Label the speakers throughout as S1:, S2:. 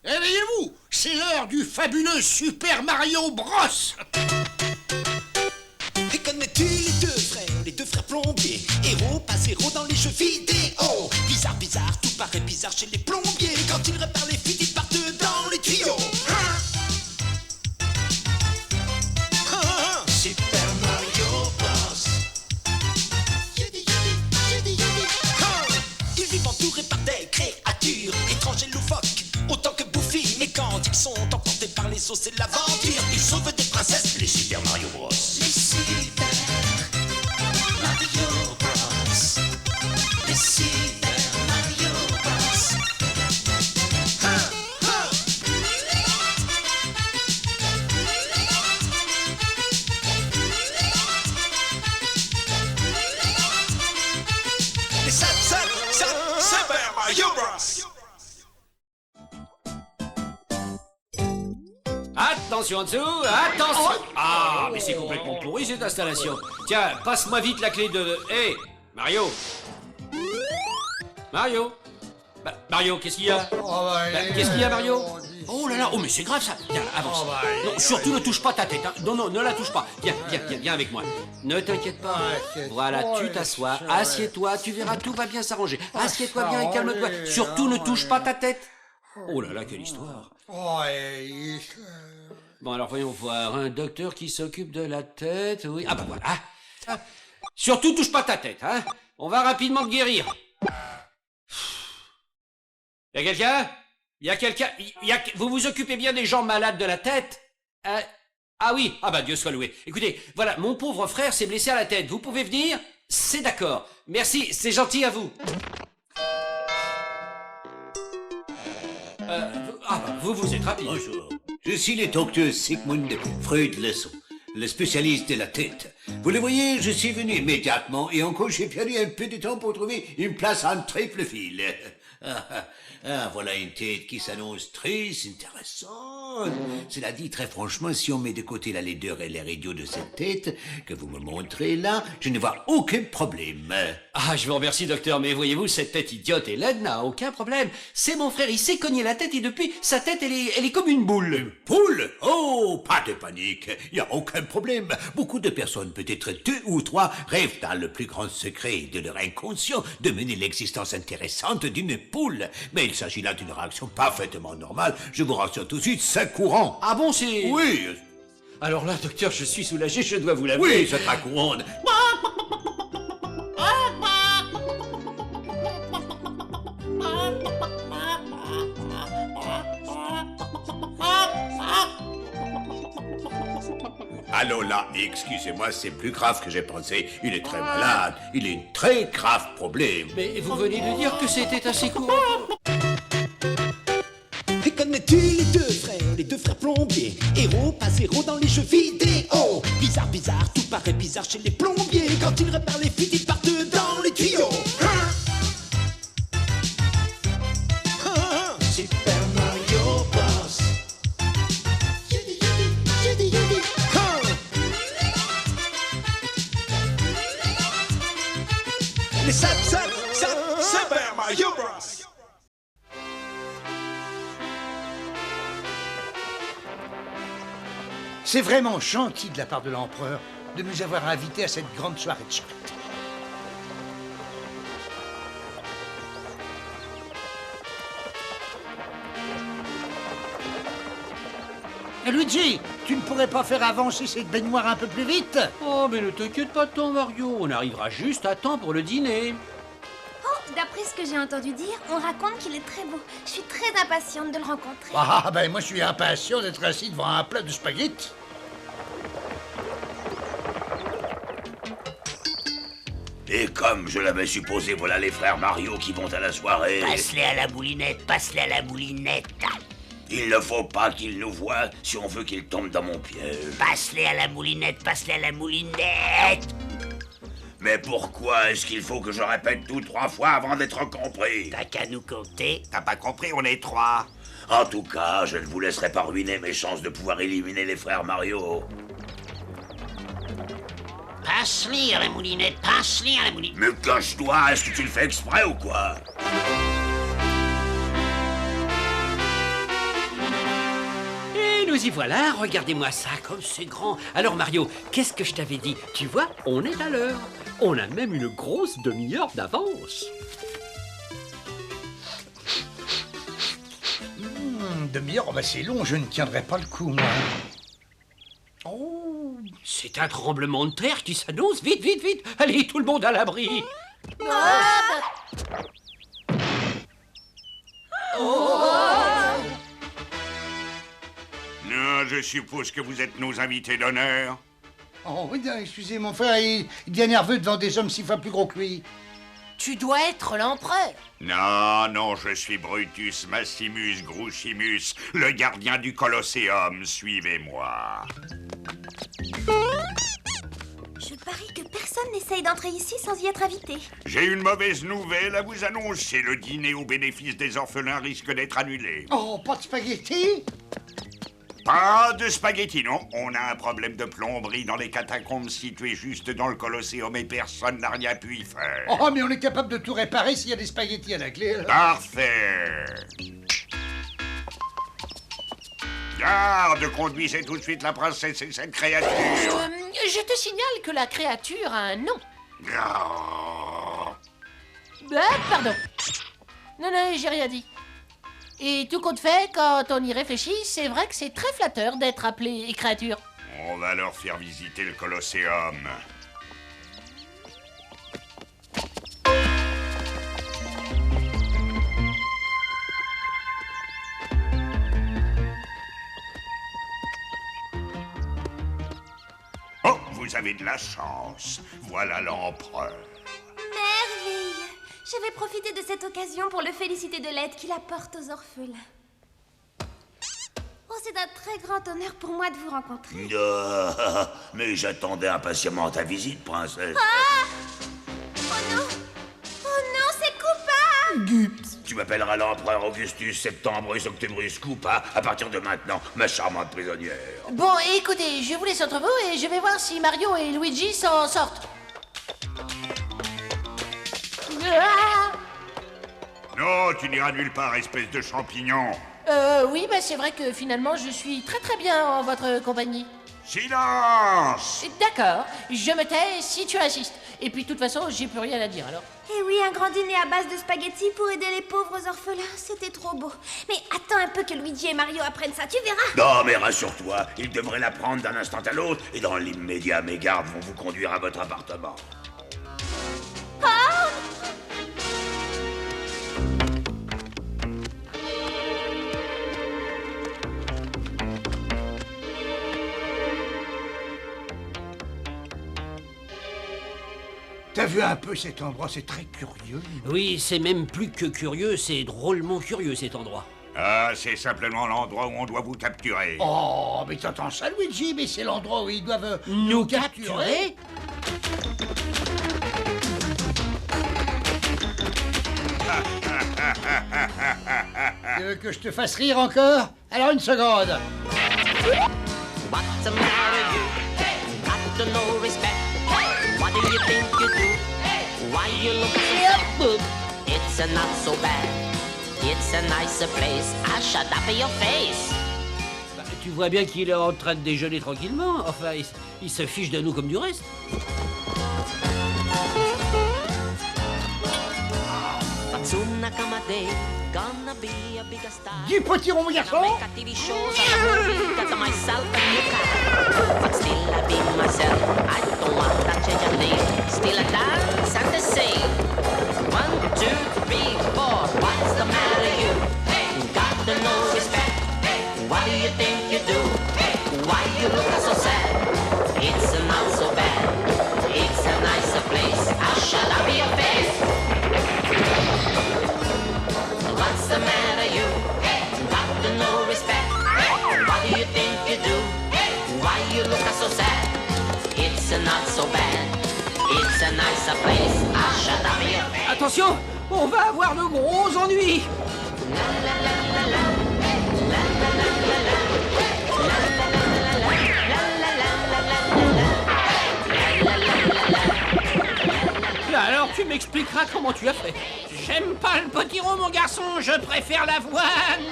S1: Réveillez-vous, c'est l'heure du fabuleux Super Mario Bros.
S2: Et connais-tu les deux frères plombiers, héros pas zéro dans les jeux vidéo. Bizarre, bizarre, tout paraît bizarre chez les plombiers. Quand ils réparent les fuites, ils partent dans les tuyaux. Super Mario Bros. Ils vivent entourés par des créatures étranges et loufoques, autant que bouffi. Mais quand ils sont emportés par les eaux, c'est l'aventure. Ils sauvent des princesses, les Super Mario Bros. Les Super Mario Bros. Les Super Mario Bros. Les Super Mario Bros.
S3: Attention en dessous, attention. Ah, mais c'est complètement pourri cette installation. Tiens, passe-moi vite la clé de... Hé, Mario. Mario. Mario, qu'est-ce qu'il y a? Qu'est-ce qu'il y a, Mario? Oh là là, oh mais c'est grave ça. Viens, avance. Non, surtout ne touche pas ta tête. Hein. Non, non, ne la touche pas. Viens avec moi. Ne t'inquiète pas. Voilà, tu t'assois. Assieds-toi, tu verras, tout va bien s'arranger. Assieds-toi bien et calme-toi. Surtout ne touche pas ta tête. Oh là là, quelle histoire. Bon, alors voyons voir. Un docteur qui s'occupe de la tête, oui. Ah bah voilà. Ah. Surtout touche pas ta tête, hein. On va rapidement te guérir. Y'a quelqu'un? Vous vous occupez bien des gens malades de la tête? Ah oui, ah bah Dieu soit loué. Écoutez, voilà, mon pauvre frère s'est blessé à la tête. Vous pouvez venir? C'est d'accord. Merci, c'est gentil à vous. Vous êtes rapide.
S4: Bonjour, je suis le docteur Sigmund Freud-Lesson, le spécialiste de la tête. Vous le voyez, je suis venu immédiatement et encore j'ai perdu un peu de temps pour trouver une place en triple file. Voilà une tête qui s'annonce très intéressante. Cela dit, très franchement, si on met de côté la laideur et les radios de cette tête que vous me montrez là, je ne vois aucun problème.
S3: Ah, je vous remercie, docteur, mais voyez-vous, cette tête idiote et laide n'a aucun problème. C'est mon frère, il s'est cogné la tête et depuis, sa tête, elle est comme une boule.
S4: Une boule? Oh, pas de panique, il n'y a aucun problème. Beaucoup de personnes, peut-être 2 ou 3, rêvent dans le plus grand secret de leur inconscient de mener l'existence intéressante d'une poule. Mais il s'agit là d'une réaction parfaitement normale. Je vous rassure tout de suite, c'est courant.
S3: Ah bon, c'est...
S4: Oui.
S3: Alors là, docteur, je suis soulagé, je dois vous l'avouer.
S4: Oui, c'est très courant. Allô là, excusez-moi, c'est plus grave que j'ai pensé. Il est très malade, il a un très grave problème.
S3: Mais vous venez de dire que c'était assez courant.
S2: Et connais-tu les deux frères plombiers, héros pas zéro dans les jeux vidéo. Bizarre, bizarre, tout paraît bizarre chez les plombiers. Quand ils réparent les fuites, ils partent dans les tuyaux. Super Mario Bros. Les Super Mario Bros.
S5: C'est vraiment gentil de la part de l'empereur de nous avoir invités à cette grande soirée de charité. Luigi, tu ne pourrais pas faire avancer cette baignoire un peu plus vite?
S3: Oh, mais ne t'inquiète pas tant, Mario. On arrivera juste à temps pour le dîner.
S6: Oh, d'après ce que j'ai entendu dire, on raconte qu'il est très beau. Je suis très impatiente de le rencontrer.
S5: Ah, ben moi je suis impatient d'être assis devant un plat de spaghettis.
S4: Et comme je l'avais supposé, voilà les frères Mario qui vont à la soirée.
S7: Passe-les à la moulinette, passe-les à la moulinette.
S4: Il ne faut pas qu'ils nous voient si on veut qu'ils tombent dans mon piège.
S7: Passe-les à la moulinette, passe-les à la moulinette.
S4: Mais pourquoi est-ce qu'il faut que je répète tout 3 fois avant d'être compris?
S7: T'as qu'à nous compter.
S4: T'as pas compris, on est 3. En tout cas, je ne vous laisserai pas ruiner mes chances de pouvoir éliminer les frères Mario.
S7: Passe-les à la moulinette, passe-les à la moulinette.
S4: Mais cache-toi, est-ce que tu le fais exprès ou quoi?
S3: vous y voilà, regardez-moi ça, comme c'est grand. Alors Mario, qu'est-ce que je t'avais dit? Tu vois, on est à l'heure. On a même une grosse demi-heure d'avance.
S5: Demi-heure, oh, bah c'est long, je ne tiendrai pas le coup, moi.
S3: Oh, c'est un tremblement de terre qui s'annonce. Vite, vite, vite. Allez, tout le monde à l'abri.
S1: Non, je suppose que vous êtes nos invités d'honneur.
S5: Oh, oui, excusez, mon frère, il devient nerveux devant des hommes 6 fois plus gros que lui.
S8: Tu dois être l'empereur.
S1: Non, non, je suis Brutus Maximus Grouchimus, le gardien du Colosseum. Suivez-moi.
S6: Je parie que personne n'essaye d'entrer ici sans y être invité.
S1: J'ai une mauvaise nouvelle à vous annoncer. Le dîner au bénéfice des orphelins risque d'être annulé.
S5: Oh, pas de spaghettis?
S1: Pas de spaghettis, non. On a un problème de plomberie dans les catacombes situées juste dans le Colosseum et personne n'a rien pu y faire.
S5: Oh, mais on est capable de tout réparer s'il y a des spaghettis à la clé. Là.
S1: Parfait. Garde, conduisez tout de suite la princesse et cette créature.
S8: Je te signale que la créature a un nom.
S1: Oh.
S8: Pardon. Non, non, j'ai rien dit. Et tout compte fait, quand on y réfléchit, c'est vrai que c'est très flatteur d'être appelé créature.
S1: On va leur faire visiter le Colosseum. Oh, vous avez de la chance. Voilà l'empereur.
S6: Merveille! Je vais profiter de cette occasion pour le féliciter de l'aide qu'il apporte aux orphelins. Oh, c'est un très grand honneur pour moi de vous rencontrer.
S4: Mais j'attendais impatiemment ta visite, princesse.
S6: Ah! Oh non! Oh non, c'est coupable!
S4: Tu m'appelleras l'empereur Augustus Septembrus Octobrus Coupa à partir de maintenant, ma charmante prisonnière.
S8: Bon, écoutez, je vous laisse entre vous et je vais voir si Mario et Luigi s'en sortent. Ah!
S1: Non, tu n'iras nulle part, espèce de champignon.
S8: Oui, bah c'est vrai que finalement je suis très très bien en votre compagnie.
S1: Silence!
S8: D'accord, je me tais si tu insistes. Et puis de toute façon, j'ai plus rien à dire alors.
S6: Eh oui, un grand dîner à base de spaghettis pour aider les pauvres orphelins, c'était trop beau. Mais attends un peu que Luigi et Mario apprennent ça, tu verras.
S4: Non, mais rassure-toi, ils devraient l'apprendre d'un instant à l'autre, et dans l'immédiat, mes gardes vont vous conduire à votre appartement.
S5: T'as vu un peu cet endroit, c'est très curieux.
S3: Oui, c'est même plus que curieux, c'est drôlement curieux cet endroit.
S1: Ah, c'est simplement l'endroit où on doit vous capturer.
S5: Oh, mais t'entends ça, Luigi? Mais c'est l'endroit où ils doivent
S3: Nous capturer?
S5: Tu veux que je te fasse rire encore? Alors une seconde.
S9: What's the matter, you? Got no respect. What do you think you do? Why you look so sad? It's not so bad. It's a nicer place. I shut up your face.
S3: Bah, tu vois bien qu'il est en train de déjeuner tranquillement. Enfin, il se fiche de nous comme du reste.
S9: But soon I come a day, gonna be a bigger star.
S5: Du potiron, mon garçon.
S9: Make a TV shows and a movie, got myself a new car. But still I be myself, I don't want to change a thing. Still I dance and the same. 1, 2, 3, 4, what's the matter you? Got no respect, what do you think you do? Why you look so sad? It's not so bad, it's a nicer place. I shut up your face. What's the matter you? Got no respect. What do you think you do? Why you look so sad? It's not so bad. It's a nicer place. I shut up your face.
S3: Attention, on va avoir de gros ennuis. Là alors, tu m'expliqueras comment tu as fait. J'aime pas le potiron, mon garçon, je préfère l'avoine.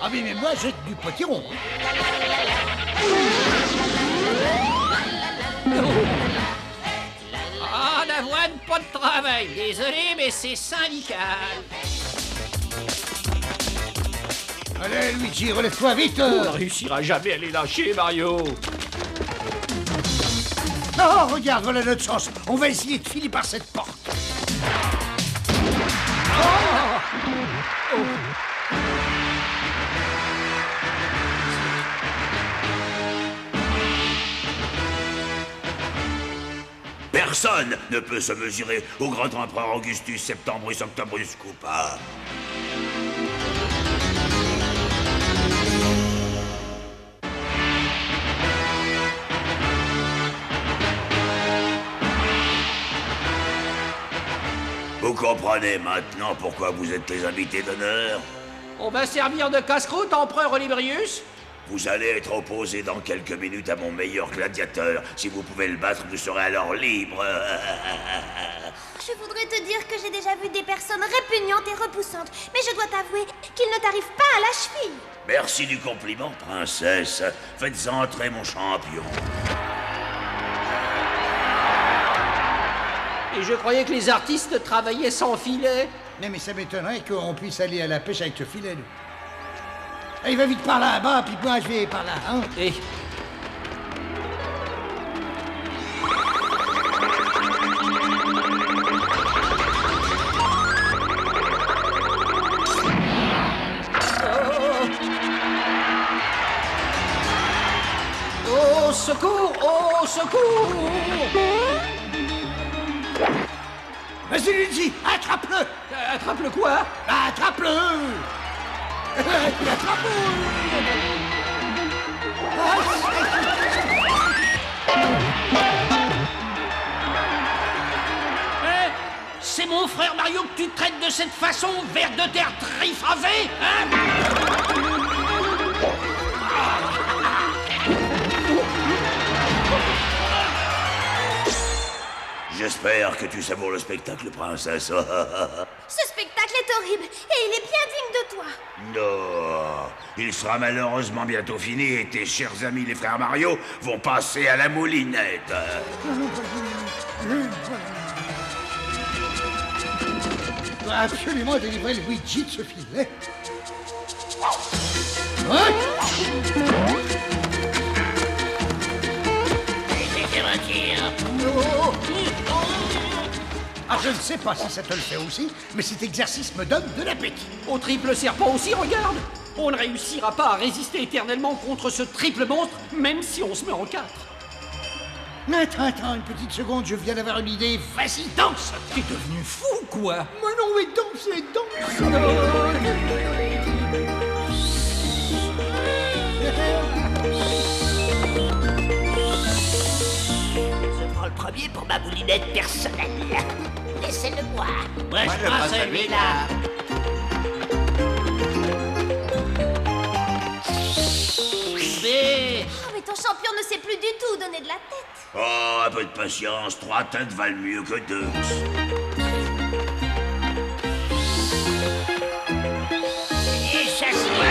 S5: Ah mais moi, j'ai du potiron.
S3: En avoine, pas de travail. Désolé, mais c'est syndical.
S5: Allez, Luigi, relève-toi vite.
S3: On ne réussira jamais à les lâcher, Mario.
S5: Oh, regarde, voilà notre chance. On va essayer de filer par cette porte.
S1: Personne ne peut se mesurer au grand empereur Augustus Septembrus Octobrus Koopa. Vous comprenez maintenant pourquoi vous êtes les invités d'honneur?
S3: On va servir de casse-croûte, empereur Oliverius?
S1: Vous allez être opposé dans quelques minutes à mon meilleur gladiateur. Si vous pouvez le battre, vous serez alors libre.
S6: Je voudrais te dire que j'ai déjà vu des personnes répugnantes et repoussantes, mais je dois t'avouer qu'il ne t'arrive pas à la cheville.
S1: Merci du compliment, princesse. Faites entrer mon champion.
S3: Et je croyais que les artistes travaillaient sans filet.
S5: Non, mais ça m'étonnerait qu'on puisse aller à la pêche avec ce filet. Nous. Allez, va vite par là-bas, puis moi je vais par là, hein.
S3: Et... Oh, secours! Oh, secours!
S5: Vas-y, Luigi, attrape-le.
S3: Attrape-le quoi?
S5: Attrape-le. Attrape-le.
S3: C'est mon frère Mario que tu traites de cette façon, ver de terre trifasé, hein?
S1: J'espère que tu savoures le spectacle, princesse.
S6: Ce spectacle est horrible et il est bien digne de toi.
S1: Non, il sera malheureusement bientôt fini et tes chers amis les frères Mario vont passer à la moulinette.
S5: Je dois absolument délivrer Luigi de ce filet. Ouais. Ah, je ne sais pas si ça te le fait aussi, mais cet exercice me donne de l'appétit.
S3: Au triple serpent aussi, regarde! On ne réussira pas à résister éternellement contre ce triple monstre, même si on se met en quatre.
S5: Attends, une petite seconde, je viens d'avoir une idée. Vas-y, danse!
S3: T'es devenu fou, quoi!
S5: Mais non, mais danse!
S7: Je prends le premier pour ma moulinette personnelle. Laissez-le moi.
S3: Moi, je prends celui-là.
S6: Oh, mais ton champion ne sait plus du tout donner de la tête.
S1: Oh, un peu de patience, 3 têtes valent mieux que 2.
S7: Et chaque fois.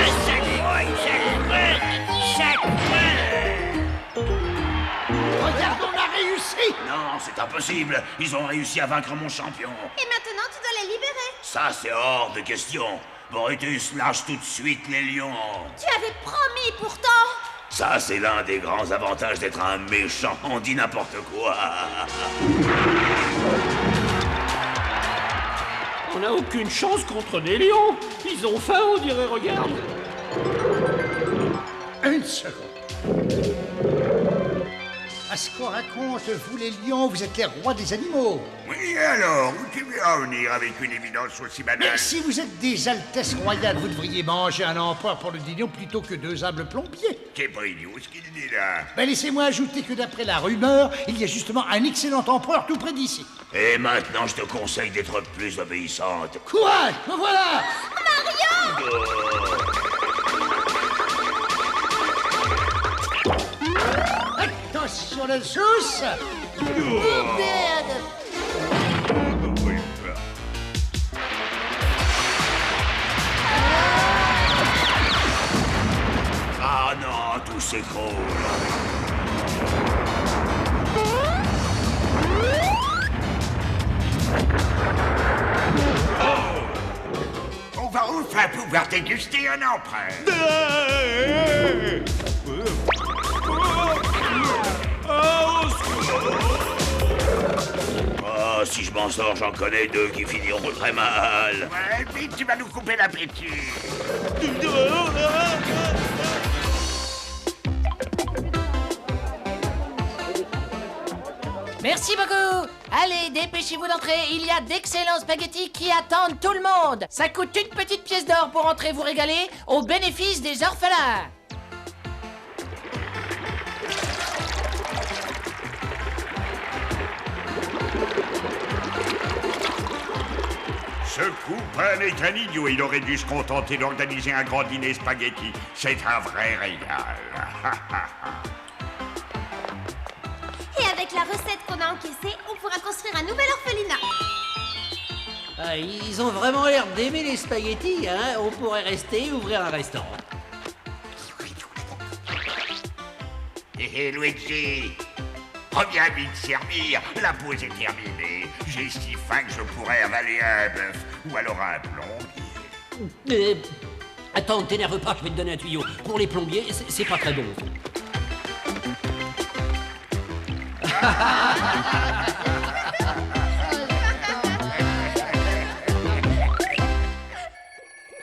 S5: Regarde, on a réussi!
S1: Non, c'est impossible. Ils ont réussi à vaincre mon champion.
S6: Et maintenant, tu dois les libérer.
S1: Ça, c'est hors de question. Brutus, lâche tout de suite les lions.
S6: Tu avais promis pourtant.
S1: Ça, c'est l'un des grands avantages d'être un méchant. On dit n'importe quoi.
S3: On n'a aucune chance contre les lions. Ils ont faim, on dirait, regarde.
S5: Une seconde. À ce qu'on raconte, vous les lions, vous êtes les rois des animaux.
S1: Oui, alors, où tu veux en venir avec une évidence aussi banale?
S5: Mais si vous êtes des altesses royales, vous devriez manger un empereur pour le dîner plutôt que 2 humbles plombiers.
S1: Qu'est Brignou, ce qu'il dit là?
S5: Ben laissez-moi ajouter que d'après la rumeur, il y a justement un excellent empereur tout près d'ici.
S1: Et maintenant, je te conseille d'être plus obéissante.
S5: Courage, me voilà! Attention la sauce!
S8: Merde.
S1: Ah non, tout
S4: s'écroule.
S1: On va enfin pouvoir déguster un emprunt.
S4: Oh, si je m'en sors, j'en connais deux qui finiront très mal.
S1: Ouais, vite, tu vas nous couper l'appétit.
S8: Merci beaucoup. Allez, dépêchez-vous d'entrer. Il y a d'excellents spaghettis qui attendent tout le monde. Ça coûte une petite pièce d'or pour entrer vous régaler au bénéfice des orphelins.
S1: Ce coupin est un idiot. Il aurait dû se contenter d'organiser un grand dîner spaghetti. C'est un vrai régal.
S6: Et avec la recette qu'on a encaissée, on pourra construire un nouvel orphelinat.
S3: Ah, ils ont vraiment l'air d'aimer les spaghettis, hein. On pourrait rester et ouvrir un restaurant.
S1: Hé, Luigi, reviens vite servir. La pause est terminée. J'ai si faim que je pourrais avaler un bœuf ou alors un plombier.
S3: Attends, t'énerve pas, je vais te donner un tuyau. Pour les plombiers, c'est pas très bon.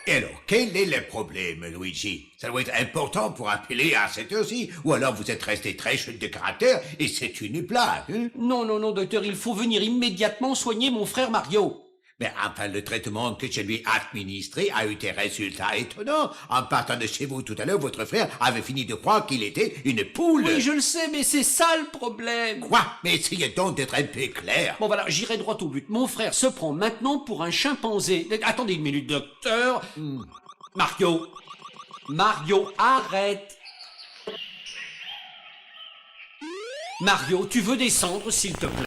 S4: Et alors, quel est le problème, Luigi? Ça doit être important pour appeler à cette heure-ci, ou alors vous êtes resté très chute de caractère et c'est une blague, hein?
S3: Non, docteur, il faut venir immédiatement soigner mon frère Mario.
S4: Mais enfin, le traitement que je lui ai administré a eu des résultats étonnants. En partant de chez vous tout à l'heure, votre frère avait fini de croire qu'il était une poule.
S3: Oui, je le sais, mais c'est ça le problème.
S4: Quoi? Mais essayez donc d'être un peu clair.
S3: Bon, voilà, j'irai droit au but. Mon frère se prend maintenant pour un chimpanzé. Attendez une minute, docteur. Mario, arrête. Mario, tu veux descendre, s'il te plaît?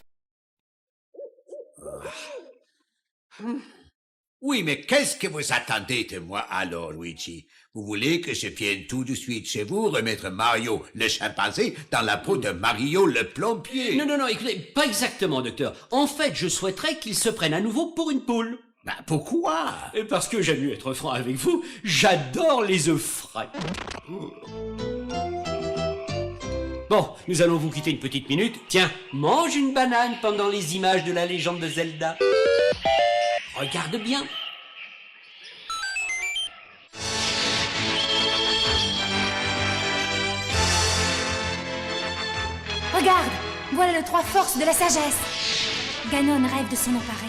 S4: Oui, mais qu'est-ce que vous attendez de moi alors, Luigi? Vous voulez que je vienne tout de suite chez vous remettre Mario, le chimpanzé, dans la peau de Mario, le plombier?
S3: Non, écoutez, pas exactement, docteur. En fait, je souhaiterais qu'il se prenne à nouveau pour une poule.
S4: Ben, pourquoi?
S3: Et parce que j'aime mieux être franc avec vous, j'adore les œufs frais. Bon, nous allons vous quitter une petite minute. Tiens, mange une banane pendant les images de la légende de Zelda. Regarde bien.
S10: Regarde, voilà le trois forces de la sagesse. Ganon rêve de s'en emparer.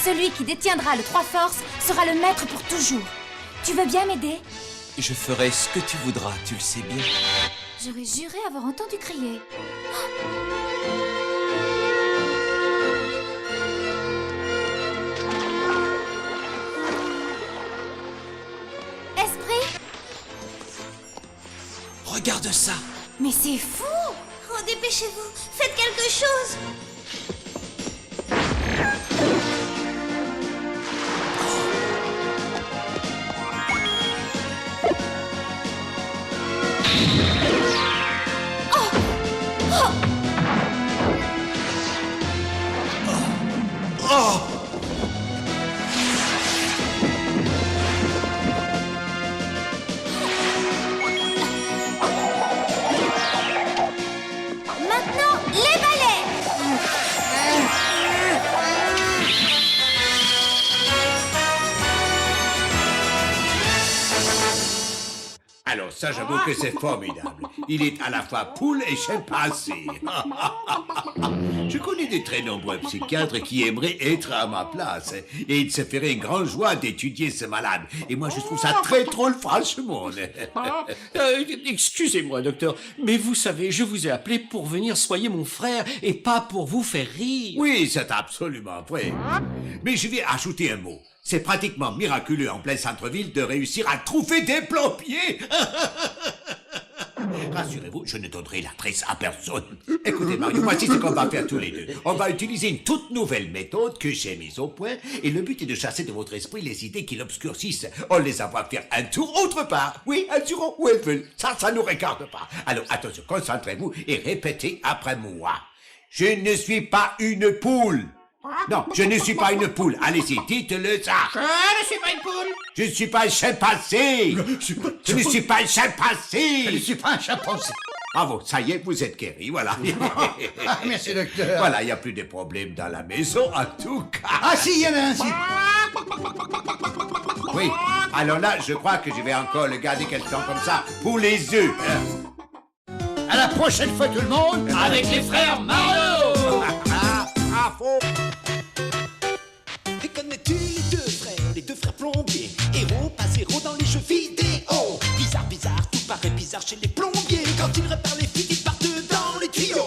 S10: Celui qui détiendra le trois forces sera le maître pour toujours. Tu veux bien m'aider?
S11: Je ferai ce que tu voudras, tu le sais bien.
S10: J'aurais juré avoir entendu crier. Esprit?
S11: Regarde ça.
S10: Mais c'est fou!
S6: Oh, dépêchez-vous, faites quelque chose. Maintenant, les balais.
S4: Alors ça, j'avoue que c'est formidable. Il est à la fois poule et chimpanzé. Je connais de très nombreux psychiatres qui aimeraient être à ma place. Et ils se feraient une grande joie d'étudier ce malade. Et moi, je trouve ça très drôle, franchement.
S3: Excusez-moi, docteur, mais vous savez, je vous ai appelé pour venir soigner mon frère et pas pour vous faire rire.
S4: Oui, c'est absolument vrai. Mais je vais ajouter un mot. C'est pratiquement miraculeux en plein centre-ville de réussir à trouver des plombiers. Rassurez-vous, je ne donnerai l'adresse à personne. Écoutez, Mario, voici ce qu'on va faire tous les deux. On va utiliser une toute nouvelle méthode que j'ai mise au point, et le but est de chasser de votre esprit les idées qui l'obscurcissent. On les envoie faire un tour autre part. Oui, un tour où elles veulent. Ça nous regarde pas. Alors, attention, concentrez-vous et répétez après moi. Je ne suis pas une poule. Non, je ne suis pas une poule. Allez-y, dites-le ça.
S8: Je ne suis pas une poule.
S4: Je ne suis pas un chimpanzé. Je ne suis pas un chimpanzé.
S5: Je ne suis pas un chimpanzé.
S4: Bravo, ça y est, vous êtes guéri, voilà.
S5: Ah, merci, docteur.
S4: Voilà, il n'y a plus de problème dans la maison, en tout cas.
S5: Ah si, il y en a un, si.
S4: Oui, alors là, je crois que je vais encore le garder quelque temps comme ça, pour les œufs.
S5: À la prochaine fois, tout le monde.
S3: Avec les frères Mario.
S4: Bravo.
S2: Et connais-tu les deux frères plombiers, héros pas zéro dans les jeux vidéo. Bizarre, tout paraît bizarre chez les plombiers. Quand ils réparent les fuites, ils partent dans les tuyaux.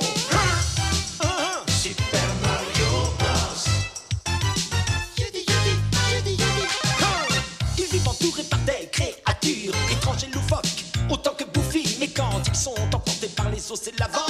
S2: Super Mario Bros. Ils vivent entourés par des créatures étranges et loufoques, autant que bouffies. Mais quand ils sont emportés par les eaux, c'est de la vente.